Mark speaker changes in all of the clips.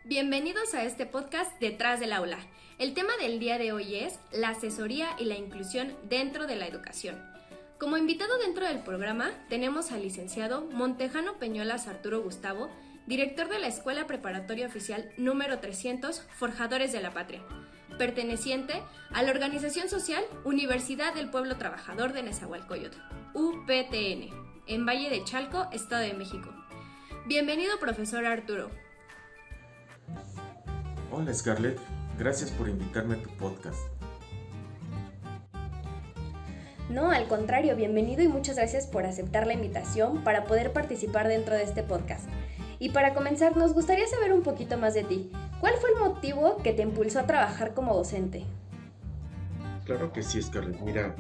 Speaker 1: Bienvenidos a este podcast Detrás del Aula. El tema del día de hoy es la asesoría y la inclusión dentro de la educación. Como invitado dentro del programa tenemos al licenciado Montejano Peñuelas Arturo Gustavo, director de la Escuela Preparatoria Oficial número 300, Forjadores de la Patria, perteneciente a la organización social Universidad del Pueblo Trabajador de Nezahualcóyotl, UPTN, en Valle de Chalco, Estado de México. Bienvenido, profesor Arturo.
Speaker 2: Hola Scarlett, gracias por invitarme a tu podcast.
Speaker 1: No, al contrario, bienvenido y muchas gracias por aceptar la invitación para poder participar dentro de este podcast. Y para comenzar, nos gustaría saber un poquito más de ti. ¿Cuál fue el motivo que te impulsó a trabajar como docente?
Speaker 2: Claro que sí, Scarlett. Mira,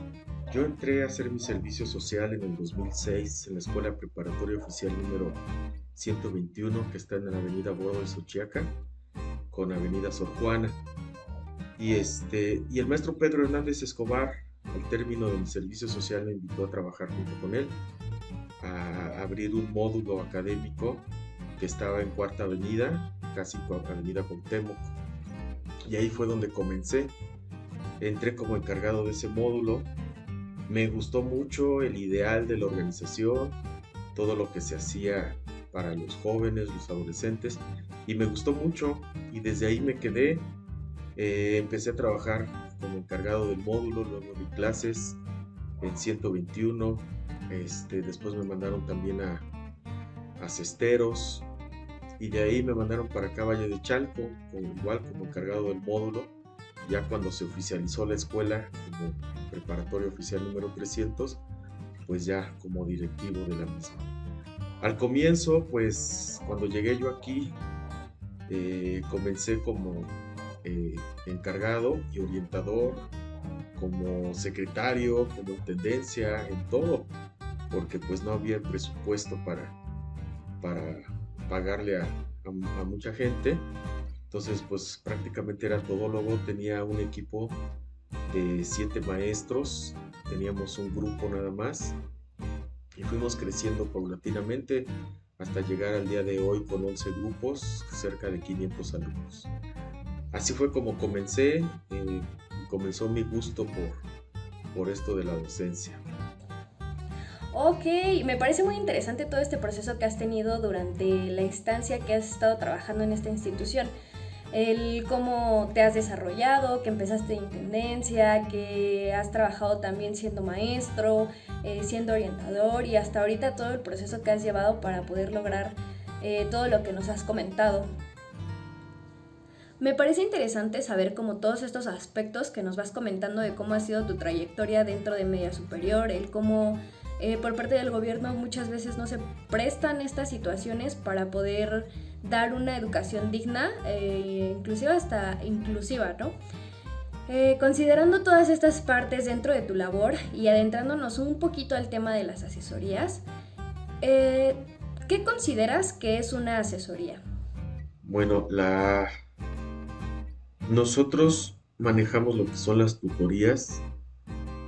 Speaker 2: yo entré a hacer mi servicio social en el 2006 en la Escuela Preparatoria Oficial número 121, que está en la avenida Bodo de Xochiaca, con avenida Sor Juana. Y el maestro Pedro Hernández Escobar, al término de mi servicio social, me invitó a trabajar junto con él, a abrir un módulo académico que estaba en Cuarta Avenida, casi Avenida Cuauhtémoc. Y ahí fue donde comencé. Entré como encargado de ese módulo. Me gustó mucho el ideal de la organización, todo lo que se hacía para los jóvenes, los adolescentes, y me gustó mucho, y desde ahí me quedé. Empecé a trabajar como encargado del módulo, luego di clases en 121, después me mandaron también a Cesteros, y de ahí me mandaron para acá Valle de Chalco, igual como encargado del módulo, ya cuando se oficializó la escuela como preparatoria oficial número 300, pues ya como directivo de la misma. Al comienzo, pues cuando llegué yo aquí, comencé como encargado y orientador, como secretario, como intendencia, en todo, porque pues no había presupuesto para pagarle a mucha gente. Entonces pues prácticamente era todólogo. Tenía un equipo de 7 maestros, teníamos un grupo nada más y fuimos creciendo paulatinamente hasta llegar al día de hoy con 11 grupos, cerca de 500 alumnos. Así fue como comencé, y comenzó mi gusto por esto de la docencia.
Speaker 1: Ok, me parece muy interesante todo este proceso que has tenido durante la instancia que has estado trabajando en esta institución. El cómo te has desarrollado, que empezaste de intendencia, que has trabajado también siendo maestro, siendo orientador y hasta ahorita todo el proceso que has llevado para poder lograr todo lo que nos has comentado. Me parece interesante saber como todos estos aspectos que nos vas comentando de cómo ha sido tu trayectoria dentro de media superior, el cómo por parte del gobierno muchas veces no se prestan estas situaciones para poder dar una educación digna, inclusive hasta inclusiva, ¿no? Considerando todas estas partes dentro de tu labor y adentrándonos un poquito al tema de las asesorías, ¿qué consideras que es una asesoría?
Speaker 2: Bueno, nosotros manejamos lo que son las tutorías,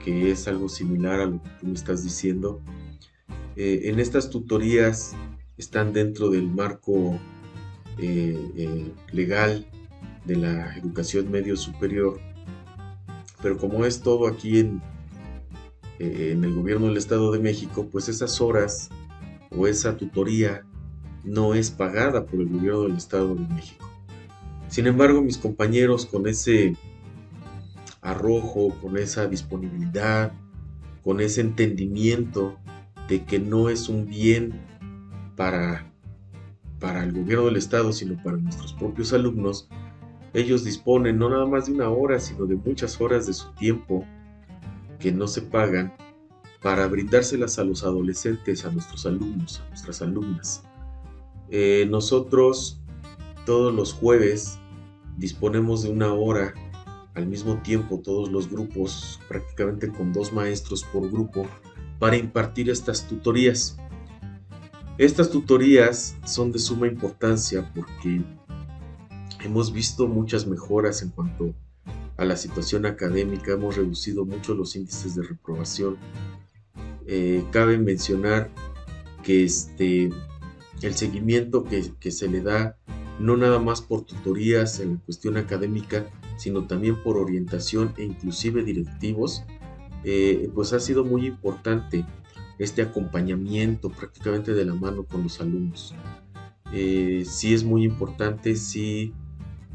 Speaker 2: que es algo similar a lo que tú me estás diciendo. En estas tutorías están dentro del marco legal de la educación medio superior, pero como es todo aquí en el gobierno del Estado de México, pues esas horas o esa tutoría no es pagada por el gobierno del Estado de México. Sin embargo, mis compañeros, con ese arrojo, con esa disponibilidad, con ese entendimiento de que no es un bien para el gobierno del Estado, sino para nuestros propios alumnos, ellos disponen no nada más de una hora, sino de muchas horas de su tiempo que no se pagan para brindárselas a los adolescentes, a nuestros alumnos, a nuestras alumnas. Nosotros todos los jueves disponemos de una hora al mismo tiempo, todos los grupos, prácticamente con 2 maestros por grupo, para impartir estas tutorías. Estas tutorías son de suma importancia porque hemos visto muchas mejoras en cuanto a la situación académica, hemos reducido mucho los índices de reprobación. Cabe mencionar que el seguimiento que se le da no nada más por tutorías en la cuestión académica, sino también por orientación e inclusive directivos, pues ha sido muy importante este acompañamiento prácticamente de la mano con los alumnos. Sí es muy importante, sí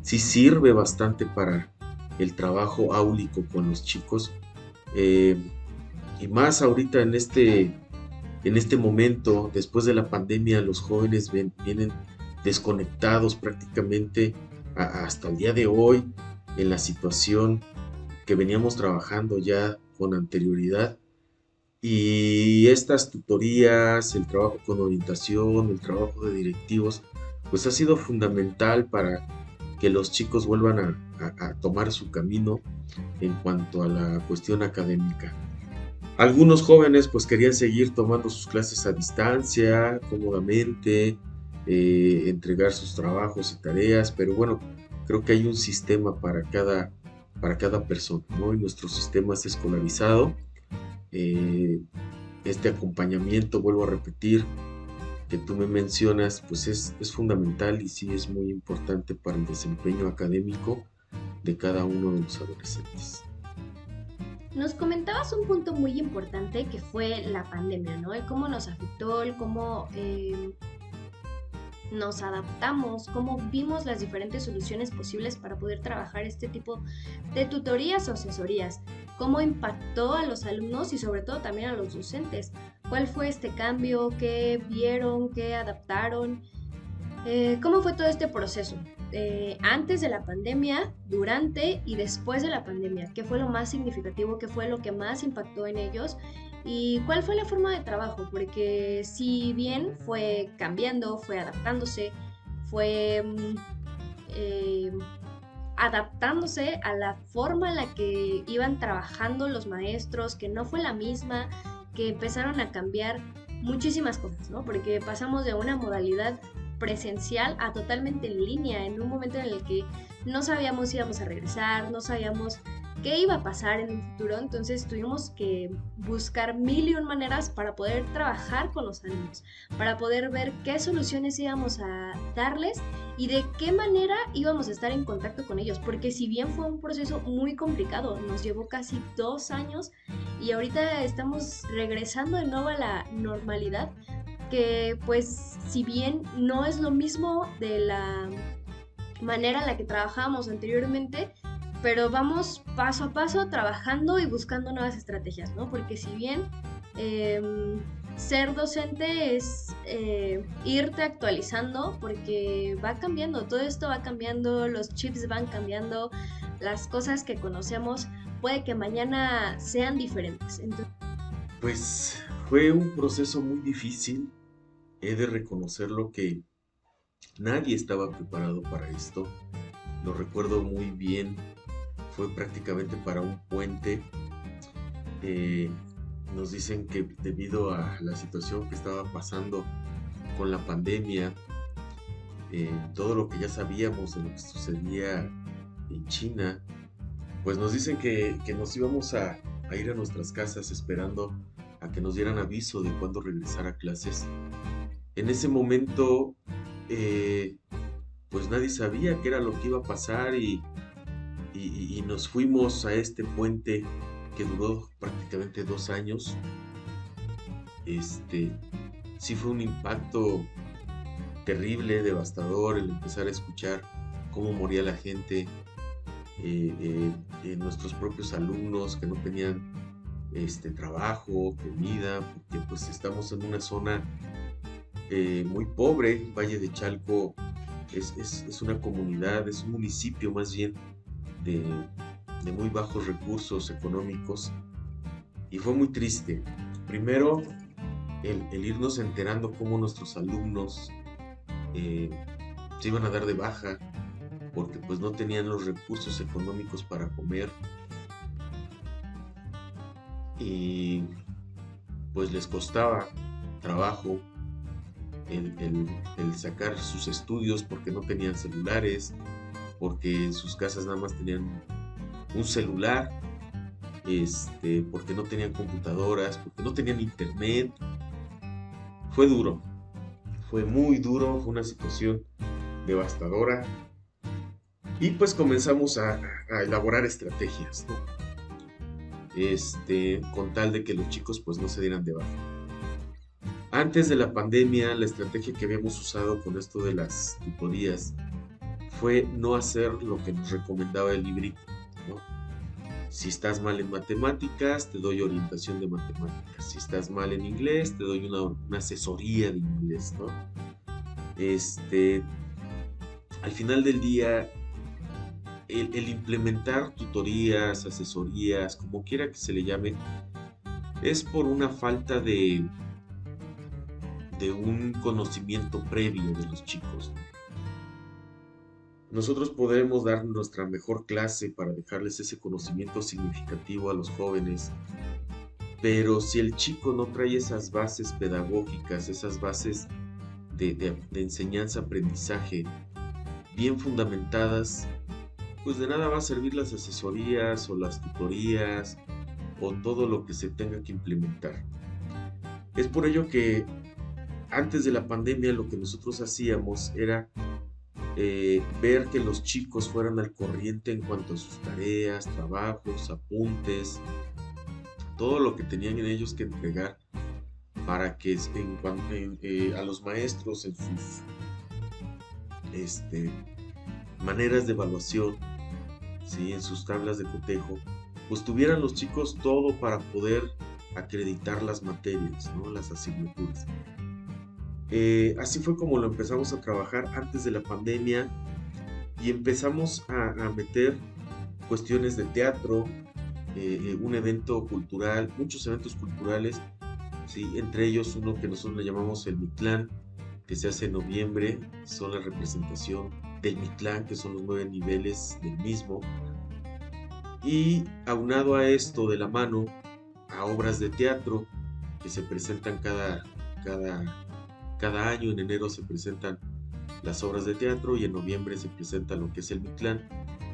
Speaker 2: sirve bastante para el trabajo áulico con los chicos, eh, y más ahorita en este momento, después de la pandemia, los jóvenes vienen desconectados prácticamente hasta el día de hoy en la situación que veníamos trabajando ya con anterioridad. Y estas tutorías, el trabajo con orientación, el trabajo de directivos, pues ha sido fundamental para que los chicos vuelvan a tomar su camino en cuanto a la cuestión académica. Algunos jóvenes pues querían seguir tomando sus clases a distancia, cómodamente, entregar sus trabajos y tareas, pero bueno, creo que hay un sistema para cada persona, ¿no? Y nuestro sistema es escolarizado. eh, este acompañamiento, vuelvo a repetir, que tú me mencionas, pues es fundamental y sí es muy importante para el desempeño académico de cada uno de los adolescentes.
Speaker 1: Nos comentabas un punto muy importante que fue la pandemia, ¿no? El cómo nos afectó, el cómo nos adaptamos, cómo vimos las diferentes soluciones posibles para poder trabajar este tipo de tutorías o asesorías, cómo impactó a los alumnos y sobre todo también a los docentes. ¿Cuál fue este cambio? ¿Qué vieron? ¿Qué adaptaron? ¿Cómo fue todo este proceso? Antes de la pandemia, durante y después de la pandemia. ¿Qué fue lo más significativo? ¿Qué fue lo que más impactó en ellos? ¿Y cuál fue la forma de trabajo? Porque si bien fue cambiando, fue adaptándose, fue eh, adaptándose a la forma en la que iban trabajando los maestros, que no fue la misma, que empezaron a cambiar muchísimas cosas, ¿no? Porque pasamos de una modalidad presencial a totalmente en línea, en un momento en el que no sabíamos si íbamos a regresar, no sabíamos qué iba a pasar en un futuro, entonces tuvimos que buscar mil y un maneras para poder trabajar con los alumnos, para poder ver qué soluciones íbamos a darles y de qué manera íbamos a estar en contacto con ellos, porque si bien fue un proceso muy complicado, nos llevó casi 2 años y ahorita estamos regresando de nuevo a la normalidad, que pues si bien no es lo mismo de la manera en la que trabajábamos anteriormente, pero vamos paso a paso trabajando y buscando nuevas estrategias, ¿no? Porque si bien ser docente es irte actualizando, porque va cambiando, todo esto va cambiando, los chips van cambiando, las cosas que conocemos puede que mañana sean diferentes. Entonces,
Speaker 2: Pues fue un proceso muy difícil, he de reconocerlo que nadie estaba preparado para esto, lo recuerdo muy bien, fue prácticamente para un puente. eh, Nos dicen que debido a la situación que estaba pasando con la pandemia, todo lo que ya sabíamos de lo que sucedía en China, pues nos dicen que nos íbamos a ir a nuestras casas esperando a que nos dieran aviso de cuándo regresar a clases. En ese momento, eh, pues nadie sabía qué era lo que iba a pasar y nos fuimos a este puente que duró prácticamente 2 años. Este, sí fue un impacto terrible, devastador, el empezar a escuchar cómo moría la gente, nuestros propios alumnos que no tenían trabajo, comida, porque pues estamos en una zona muy pobre. Valle de Chalco es una comunidad, es un municipio más bien de, de muy bajos recursos económicos y fue muy triste. Primero, el irnos enterando cómo nuestros alumnos eh, se iban a dar de baja porque pues no tenían los recursos económicos para comer y pues les costaba trabajo el sacar sus estudios porque no tenían celulares, porque en sus casas nada más tenían un celular, porque no tenían computadoras, porque no tenían internet. Fue duro, fue muy duro, fue una situación devastadora. Y pues comenzamos a elaborar estrategias, ¿no? Con tal de que los chicos pues no se dieran de baja. Antes de la pandemia, la estrategia que habíamos usado con esto de las tutorías fue no hacer lo que nos recomendaba el librito, ¿no? Si estás mal en matemáticas, te doy orientación de matemáticas. Si estás mal en inglés, te doy una asesoría de inglés, ¿no? Este, Al final del día, el implementar tutorías, asesorías, como quiera que se le llame, es por una falta de un conocimiento previo de los chicos. Nosotros podremos dar nuestra mejor clase para dejarles ese conocimiento significativo a los jóvenes, pero si el chico no trae esas bases pedagógicas, esas bases de enseñanza-aprendizaje bien fundamentadas, pues de nada va a servir las asesorías o las tutorías o todo lo que se tenga que implementar. Es por ello que antes de la pandemia lo que nosotros hacíamos era ver que los chicos fueran al corriente en cuanto a sus tareas, trabajos, apuntes, todo lo que tenían en ellos que entregar para que a los maestros en sus maneras de evaluación, ¿sí? En sus tablas de cotejo, pues tuvieran los chicos todo para poder acreditar las materias, ¿no? Las asignaturas. Así fue como lo empezamos a trabajar antes de la pandemia y empezamos a meter cuestiones de teatro, un evento cultural, muchos eventos culturales, ¿sí? Entre ellos uno que nosotros le llamamos el Mictlán, que se hace en noviembre, son la representación del Mictlán, que son los 9 niveles del mismo, y aunado a esto de la mano a obras de teatro que se presentan cada año. En enero se presentan las obras de teatro y en noviembre se presenta lo que es el Mictlán.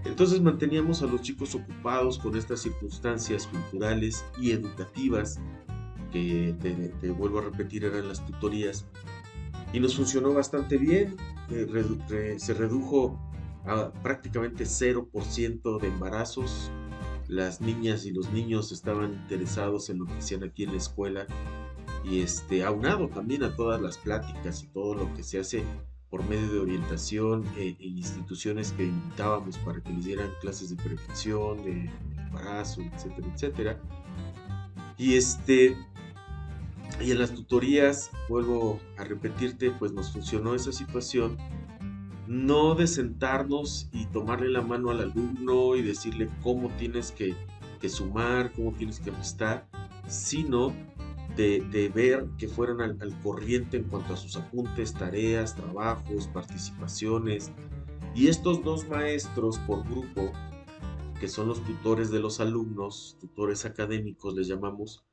Speaker 2: Entonces manteníamos a los chicos ocupados con estas circunstancias culturales y educativas que te vuelvo a repetir, eran las tutorías, y nos funcionó bastante bien. Se redujo a prácticamente 0% de embarazos. Las niñas y los niños estaban interesados en lo que hacían aquí en la escuela, y aunado también a todas las pláticas y todo lo que se hace por medio de orientación e instituciones que invitábamos para que les dieran clases de prevención, de embarazo, etcétera, etcétera. Y en las tutorías, vuelvo a repetirte, pues nos funcionó esa situación, no de sentarnos y tomarle la mano al alumno y decirle cómo tienes que sumar, cómo tienes que restar, sino de ver que fueran al corriente en cuanto a sus apuntes, tareas, trabajos, participaciones. Y estos 2 maestros por grupo, que son los tutores de los alumnos, tutores académicos les llamamos,